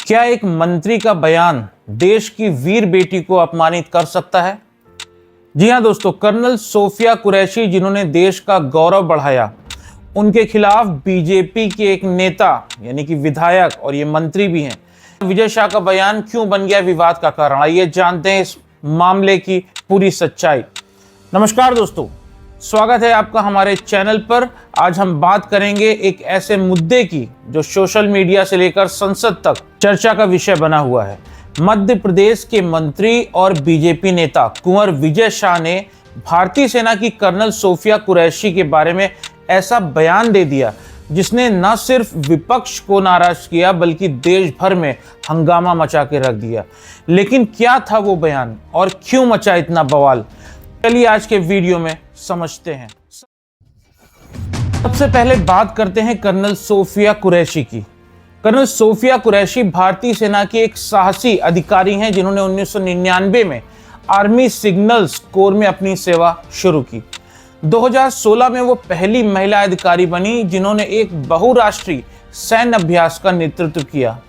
क्या एक मंत्री का बयान देश की वीर बेटी को अपमानित कर सकता है? जी हां दोस्तों, कर्नल सोफिया कुरैशी जिन्होंने देश का गौरव बढ़ाया, उनके खिलाफ बीजेपी के एक नेता यानी कि विधायक और ये मंत्री भी हैं, विजय शाह का बयान क्यों बन गया विवाद का कारण? आइए जानते हैं इस मामले की पूरी सच्चाई। नमस्कार दोस्तों, स्वागत है आपका हमारे चैनल पर। आज हम बात करेंगे एक ऐसे मुद्दे की जो सोशल मीडिया से लेकर संसद तक चर्चा का विषय बना हुआ है। मध्य प्रदेश के मंत्री और बीजेपी नेता कुंवर विजय शाह ने भारतीय सेना की कर्नल सोफिया कुरैशी के बारे में ऐसा बयान दे दिया जिसने न सिर्फ विपक्ष को नाराज किया बल्कि देश भर में हंगामा मचा के रख दिया। लेकिन क्या था वो बयान और क्यों मचा इतना बवाल? चलिए आज के वीडियो में समझते हैं। सबसे पहले बात करते हैं कर्नल सोफिया कुरैशी की। कर्नल सोफिया कुरैशी भारतीय सेना की एक साहसी अधिकारी हैं जिन्होंने 1999 में आर्मी सिग्नल्स कोर में अपनी सेवा शुरू की। 2016 में वो पहली महिला अधिकारी बनी जिन्होंने एक बहुराष्ट्रीय सैन्य अभ्यास का नेतृत्व किया।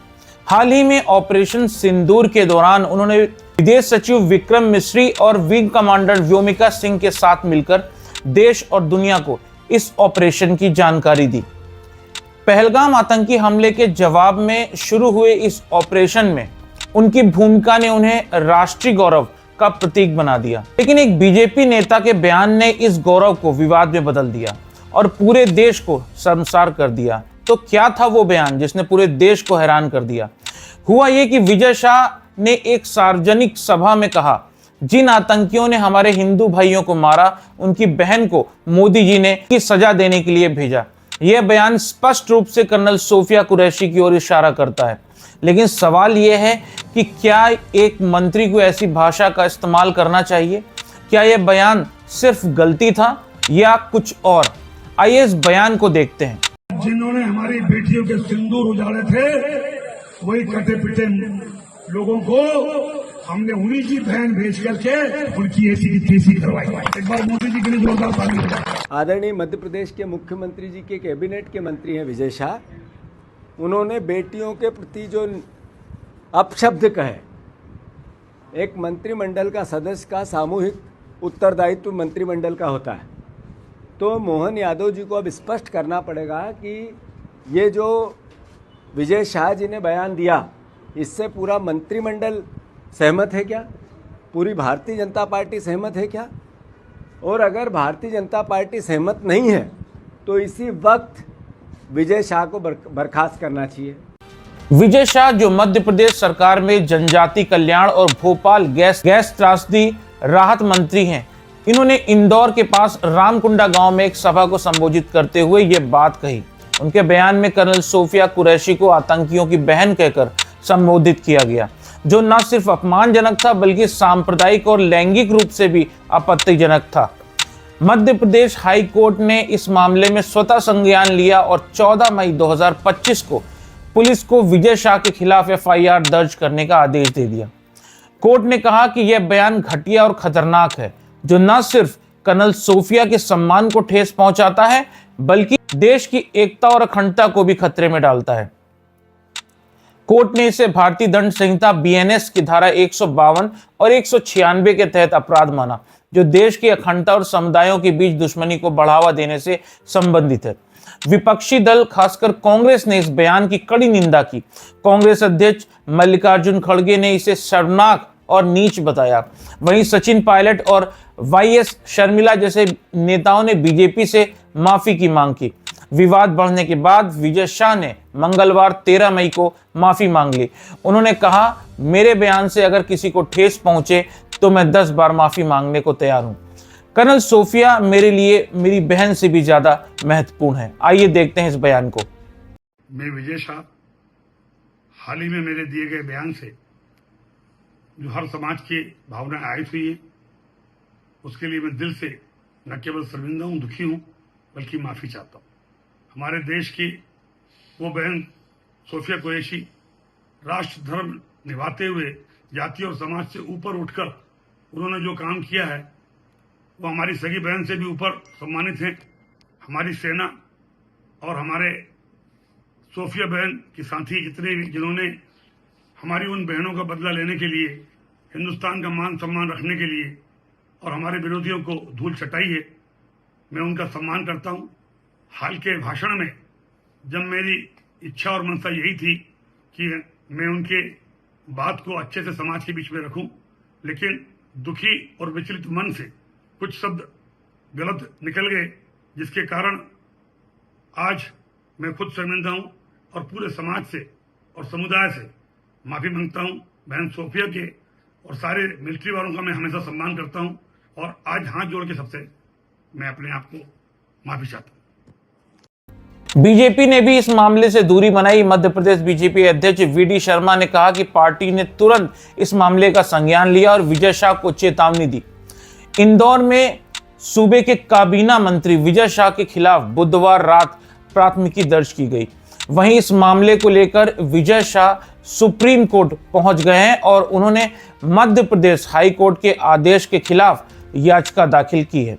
हाल ही में ऑपरेशन सिंदूर के दौरान उन्होंने विदेश सचिव विक्रम मिस्री और विंग कमांडर व्योमिका सिंह के साथ मिलकर देश और दुनिया को इस ऑपरेशन की जानकारी दी। पहलगाम आतंकी हमले के जवाब में शुरू हुए इस ऑपरेशन में उनकी भूमिका ने उन्हें राष्ट्रीय गौरव का प्रतीक बना दिया। लेकिन एक बीजेपी नेता के बयान ने इस गौरव को विवाद में बदल दिया और पूरे देश को शर्मसार कर दिया। तो क्या था वो बयान जिसने पूरे देश को हैरान कर दिया? हुआ ये कि विजय शाह ने एक सार्वजनिक सभा में कहा, जिन आतंकियों ने हमारे हिंदू भाइयों को मारा, उनकी बहन को मोदी जी ने की सजा देने के लिए भेजा। यह बयान स्पष्ट रूप से कर्नल सोफिया कुरैशी की ओर इशारा करता है। लेकिन सवाल यह है कि क्या एक मंत्री को ऐसी भाषा का इस्तेमाल करना चाहिए? क्या यह बयान सिर्फ गलती था या कुछ और? आइए इस बयान को देखते हैं। जिन्होंने हमारी बेटियों के सिंदूर उजाड़े थे, वही कटे पिटे लोगों को हमने उन्हीं की बहन भेज करके उनकी ऐसी की तैसी करवाई। एक बार मोदी जी के लिए जोरदार ताली। आदरणीय मध्य प्रदेश के मुख्यमंत्री जी के कैबिनेट के मंत्री हैं विजय शाह। उन्होंने बेटियों के प्रति जो अपशब्द कहे, एक मंत्रिमंडल का सदस्य का सामूहिक उत्तरदायित्व मंत्रिमंडल का होता है, तो मोहन यादव जी को अब स्पष्ट करना पड़ेगा कि ये जो विजय शाह जी ने बयान दिया, इससे पूरा मंत्रिमंडल सहमत है क्या? पूरी भारतीय जनता पार्टी सहमत है क्या? और अगर भारतीय जनता पार्टी सहमत नहीं है तो इसी वक्त विजय शाह को बर्खास्त करना चाहिए। विजय शाह जो मध्य प्रदेश सरकार में जनजाति कल्याण और भोपाल गैस त्रासदी राहत मंत्री हैं, इन्होंने इंदौर के पास रामकुंडा गांव में एक सभा को संबोधित करते हुए ये बात कही। उनके बयान में कर्नल सोफिया कुरैशी को आतंकियों की बहन कहकर संबोधित किया गया, जो न सिर्फ अपमानजनक था बल्कि सांप्रदायिक और लैंगिक रूप से भी आपत्तिजनक था। मध्य प्रदेश हाई कोर्ट ने इस मामले में स्वतः संज्ञान लिया और 14 मई 2025 को पुलिस को विजय शाह के खिलाफ एफआईआर दर्ज करने का आदेश दे दिया। कोर्ट ने कहा कि यह बयान घटिया और खतरनाक है, जो न सिर्फ कर्नल सोफिया के सम्मान को ठेस पहुंचाता है बल्कि देश की एकता और अखंडता को भी खतरे में डालता है। कोर्ट ने इसे भारतीय दंड संहिता बीएनएस की धारा 152 और 196 के तहत अपराध माना, जो देश की अखंडता और समुदायों के बीच दुश्मनी को बढ़ावा देने से संबंधित है। विपक्षी दल खासकर कांग्रेस ने इस बयान की कड़ी निंदा की। कांग्रेस अध्यक्ष मल्लिकार्जुन खड़गे ने इसे शर्मनाक और नीच बताया। वहीं सचिन पायलट और वाईएस शर्मिला जैसे नेताओं ने बीजेपी से माफी की मांग की। विवाद बढ़ने के बाद विजय शाह ने मंगलवार 13 मई को माफी मांग ली। उन्होंने कहा, मेरे बयान से अगर किसी को ठेस पहुंचे तो मैं 10 बार माफी मांगने को तैयार हूं। कर्नल सोफिया मेरे लिए मेरी बहन से भी ज्यादा महत्वपूर्ण है। आइए देखते हैं इस बयान को। मैं विजय शाह हाल ही में मेरे दिए गए बयान से जो हर समाज की भावनाएं आहत हुई है, उसके लिए मैं दिल से न केवल शर्मिंदा हूं, दुखी हूं, बल्कि माफी चाहता हूं। हमारे देश की वो बहन सोफिया कुरैशी राष्ट्र धर्म निभाते हुए जाति और समाज से ऊपर उठकर उन्होंने जो काम किया है, वो हमारी सगी बहन से भी ऊपर सम्मानित हैं। हमारी सेना और हमारे सोफिया बहन की साथी जितने भी जिन्होंने हमारी उन बहनों का बदला लेने के लिए, हिंदुस्तान का मान सम्मान रखने के लिए और हमारे विरोधियों को धूल चटाई है, मैं उनका सम्मान करता हूं। हाल के भाषण में जब मेरी इच्छा और मनसा यही थी कि मैं उनके बात को अच्छे से समाज के बीच में रखूं, लेकिन दुखी और विचलित मन से कुछ शब्द गलत निकल गए, जिसके कारण आज मैं खुद शर्मिंदा हूं और पूरे समाज से और समुदाय से माफी मांगता हूं। बहन सोफिया के और सारे मिलिट्री वालों का मैं हमेशा सम्मान करता हूं और आज हाथ जोड़ के सबसे मैं अपने आप को माफी चाहता हूं। बीजेपी ने भी इस मामले से दूरी बनाई। मध्य प्रदेश बीजेपी अध्यक्ष वीडी शर्मा ने कहा कि पार्टी ने तुरंत इस मामले का संज्ञान लिया और विजय शाह को चेतावनी दी। इंदौर में सूबे के काबीना मंत्री विजय शाह के खिलाफ बुधवार रात प्राथमिकी दर्ज की गई। वहीं इस मामले को लेकर विजय शाह सुप्रीम कोर्ट पहुंच गए हैं और उन्होंने मध्य प्रदेश हाई कोर्ट के आदेश के खिलाफ याचिका दाखिल की है।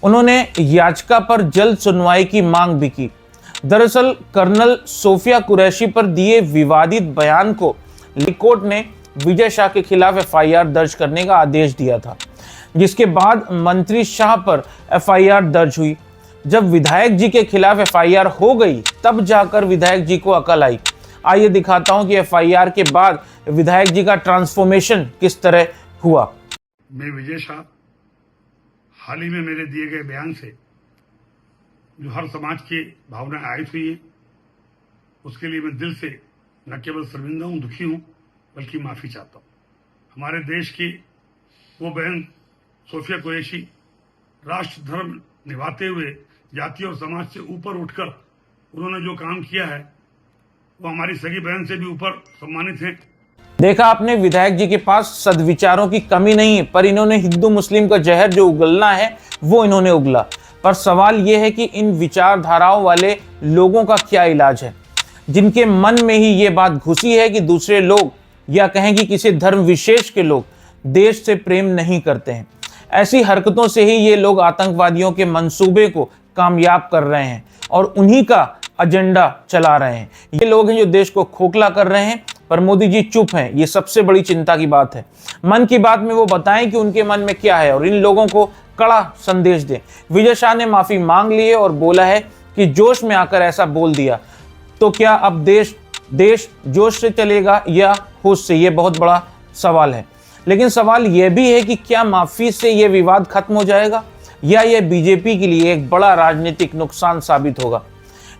उन्होंने याचिका पर जल्द सुनवाई की मांग भी की। दरअसल कर्नल सोफिया कुरैशी पर दिए विवादित बयान को कोर्ट ने विजय शाह के खिलाफ एफआईआर दर्ज करने का आदेश दिया था, जिसके बाद मंत्री शाह पर एफआईआर दर्ज हुई। जब विधायक जी के खिलाफ एफआईआर हो गई तब जाकर विधायक जी को अकल आई। आइए दिखाता हूं कि एफआईआर के बाद विधायक जी का ट्रांसफॉर्मेशन किस तरह हुआ। मैं विजय शाह हाल ही में मेरे दिए गए बयान से जो हर समाज की भावनाएं आयत हुई है, उसके लिए मैं दिल से न केवल शर्मिंदा हूं, दुखी हूं, बल्कि माफी चाहता हूं। हमारे देश की वो बहन सोफिया कुरैशी राष्ट्र धर्म निभाते हुए जाति और समाज से ऊपर उठकर उन्होंने जो काम किया है वो हमारी सगी बहन से भी ऊपर सम्मानित है। देखा आपने, विधायक जी के पास सद्विचारों की कमी नहीं है, पर इन्होंने हिंदू मुस्लिम का जहर जो उगलना है वो इन्होंने उगला। पर सवाल यह है कि इन विचारधाराओं वाले लोगों का क्या इलाज है, जिनके मन में ही ये बात घुसी है कि दूसरे लोग या कहें कि किसी धर्म विशेष के लोग देश से प्रेम नहीं करते हैं। ऐसी हरकतों से ही ये लोग आतंकवादियों के मंसूबे को कामयाब कर रहे हैं और उन्हीं का एजेंडा चला रहे हैं। ये लोग हैं जो देश को खोखला कर रहे हैं, पर मोदी जी चुप हैं। ये सबसे बड़ी चिंता की बात है। मन की बात में वो बताएं कि उनके मन में क्या है और इन लोगों को कड़ा संदेश दें। विजय शाह ने माफी मांग ली है और बोला है कि जोश में आकर ऐसा बोल दिया, तो क्या अब देश जोश से चलेगा या होश से? ये बहुत बड़ा सवाल है। लेकिन सवाल यह भी है कि क्या माफी से यह विवाद खत्म हो जाएगा या यह बीजेपी के लिए एक बड़ा राजनीतिक नुकसान साबित होगा?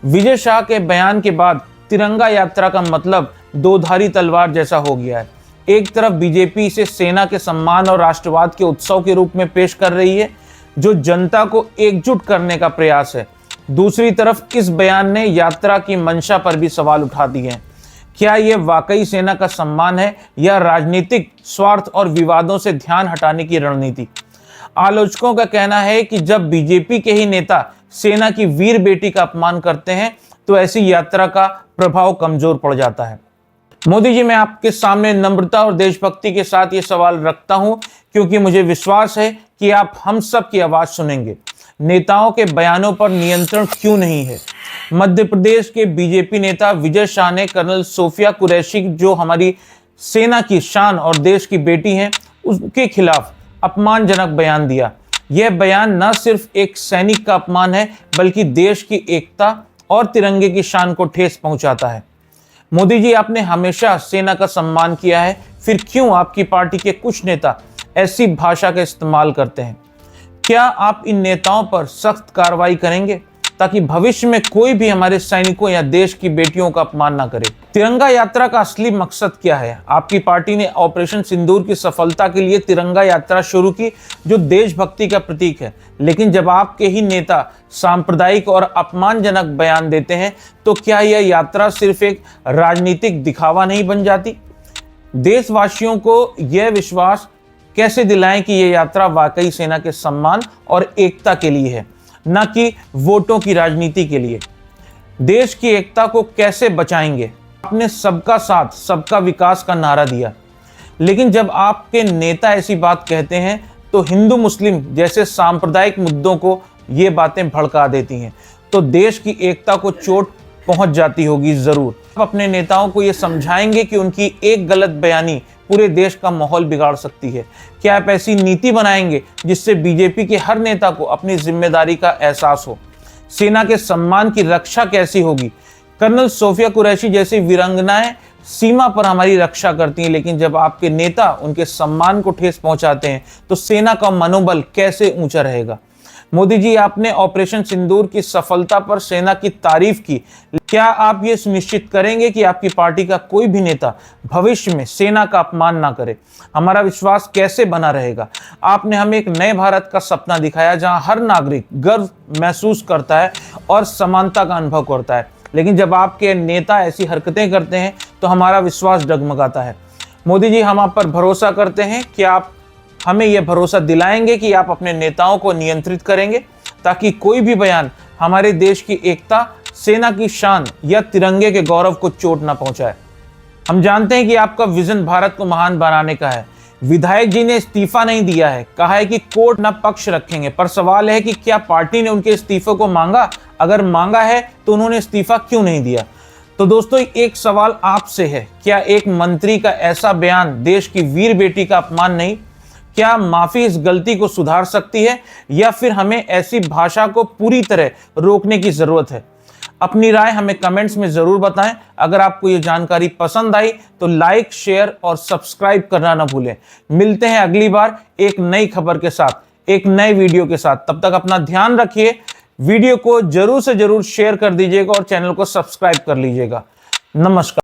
विजय शाह के बयान के बाद तिरंगा यात्रा का मतलब दोधारी तलवार जैसा हो गया है। एक तरफ बीजेपी इसे सेना के सम्मान और राष्ट्रवाद के उत्सव के रूप में पेश कर रही है, जो जनता को एकजुट करने का प्रयास है। दूसरी तरफ इस बयान ने यात्रा की मंशा पर भी सवाल उठा दिए हैं। क्या यह वाकई सेना का सम्मान है या राजनीतिक स्वार्थ और विवादों से ध्यान हटाने की रणनीति? आलोचकों का कहना है कि जब बीजेपी के ही नेता सेना की वीर बेटी का अपमान करते हैं तो ऐसी यात्रा का प्रभाव कमजोर पड़ जाता है। मोदी जी, मैं आपके सामने नम्रता और देशभक्ति के साथ ये सवाल रखता हूं, क्योंकि मुझे विश्वास है कि आप हम सब की आवाज सुनेंगे। नेताओं के बयानों पर नियंत्रण क्यों नहीं है? मध्य प्रदेश के बीजेपी नेता विजय शाह ने कर्नल सोफिया कुरैशी, जो हमारी सेना की शान और देश की बेटी हैं, उसके खिलाफ अपमानजनक बयान दिया। यह बयान न सिर्फ एक सैनिक का अपमान है, बल्कि देश की एकता और तिरंगे की शान को ठेस पहुंचाता है। मोदी जी, आपने हमेशा सेना का सम्मान किया है, फिर क्यों आपकी पार्टी के कुछ नेता ऐसी भाषा का इस्तेमाल करते हैं? क्या आप इन नेताओं पर सख्त कार्रवाई करेंगे ताकि भविष्य में कोई भी हमारे सैनिकों या देश की बेटियों का अपमान ना करे? तिरंगा यात्रा का असली मकसद क्या है? आपकी पार्टी ने ऑपरेशन सिंदूर की सफलता के लिए तिरंगा यात्रा शुरू की, जो देशभक्ति का प्रतीक है। लेकिन जब आपके ही नेता सांप्रदायिक और अपमानजनक बयान देते हैं तो क्या यह यात्रा सिर्फ एक राजनीतिक दिखावा नहीं बन जाती? देशवासियों को यह विश्वास कैसे दिलाएं कि यह यात्रा वाकई सेना के सम्मान और एकता के लिए है, न कि वोटों की राजनीति के लिए? देश की एकता को कैसे बचाएंगे? आपने सबका साथ सबका विकास का नारा दिया, लेकिन जब आपके नेता ऐसी बात कहते हैं तो हिंदू मुस्लिम जैसे सांप्रदायिक मुद्दों को ये बातें भड़का देती हैं, तो देश की एकता को चोट पहुंच जाती होगी जरूर। अपने नेताओं को ये समझाएंगे कि उनकी एक गलत बयानी पूरे देश का माहौल बिगाड़ सकती है? क्या आप ऐसी नीति बनाएंगे जिससे बीजेपी के हर नेता को अपनी जिम्मेदारी का एहसास हो? सेना के सम्मान की रक्षा कैसी होगी? कर्नल सोफिया कुरैशी जैसी वीरांगनाएं सीमा पर हमारी रक्षा करती हैं, लेकिन जब आपके नेता उनके सम्मान को ठेस पहुंचाते हैं तो सेना का मनोबल कैसे ऊंचा रहेगा? मोदी जी, आपने ऑपरेशन सिंदूर की सफलता पर सेना की तारीफ की। क्या आप ये सुनिश्चित करेंगे कि आपकी पार्टी का कोई भी नेता भविष्य में सेना का अपमान ना करे? हमारा विश्वास कैसे बना रहेगा? आपने हमें एक नए भारत का सपना दिखाया जहां हर नागरिक गर्व महसूस करता है और समानता का अनुभव करता है, लेकिन जब आपके नेता ऐसी हरकतें करते हैं तो हमारा विश्वास डगमगाता है। मोदी जी, हम आप पर भरोसा करते हैं कि आप हमें यह भरोसा दिलाएंगे कि आप अपने नेताओं को नियंत्रित करेंगे ताकि कोई भी बयान हमारे देश की एकता, सेना की शान या तिरंगे के गौरव को चोट न पहुंचाए। हम जानते हैं कि आपका विजन भारत को महान बनाने का है। विधायक जी ने इस्तीफा नहीं दिया है, कहा है कि कोर्ट न पक्ष रखेंगे, पर सवाल है कि क्या पार्टी ने उनके इस्तीफे को मांगा? अगर मांगा है तो उन्होंने इस्तीफा क्यों नहीं दिया? तो दोस्तों, एक सवाल आपसे है, क्या एक मंत्री का ऐसा बयान देश की वीर बेटी का अपमान नहीं? क्या माफी इस गलती को सुधार सकती है या फिर हमें ऐसी भाषा को पूरी तरह रोकने की जरूरत है? अपनी राय हमें कमेंट्स में जरूर बताएं। अगर आपको ये जानकारी पसंद आई तो लाइक, शेयर और सब्सक्राइब करना ना भूलें। मिलते हैं अगली बार एक नई खबर के साथ, एक नए वीडियो के साथ। तब तक अपना ध्यान रखिए। वीडियो को जरूर से जरूर शेयर कर दीजिएगा और चैनल को सब्सक्राइब कर लीजिएगा। नमस्कार।